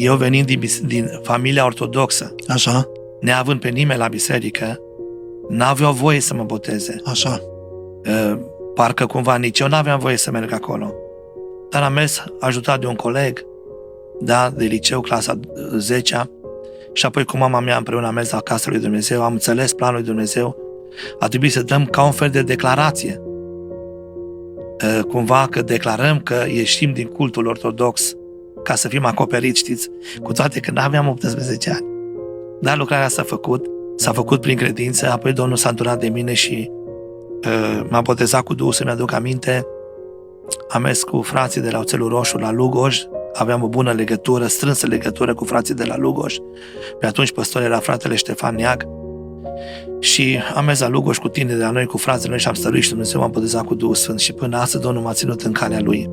Eu venind din familia ortodoxă, Așa, neavând pe nimeni la biserică, n-aveau voie să mă boteze. așa. Parcă cumva nici eu n-aveam voie să merg acolo. Dar am mers ajutat de un coleg, da, de liceu, clasa 10-a, și apoi cu mama mea împreună am mers la Casa lui Dumnezeu, am înțeles planul lui Dumnezeu, a trebuit să dăm ca un fel de declarație. Cumva că declarăm că ieșim din cultul ortodox ca să fim acoperiți, știți, cu toate că n-aveam 18 ani. Dar lucrarea s-a făcut prin credință, apoi Domnul s-a înturat de mine și m-a botezat cu Duhul, să-mi aduc aminte. Am mers cu frații de la Oțelul Roșu la Lugoj, aveam o bună legătură, strânsă legătură cu frații de la Lugoj. Pe atunci păstor era fratele Ștefan Neag. Și am mers la Lugoj cu tine de la noi, cu frații noi, și am stăruit și Dumnezeu m-a botezat cu Duhul Sfânt și până astăzi Domnul m-a ținut în calea Lui.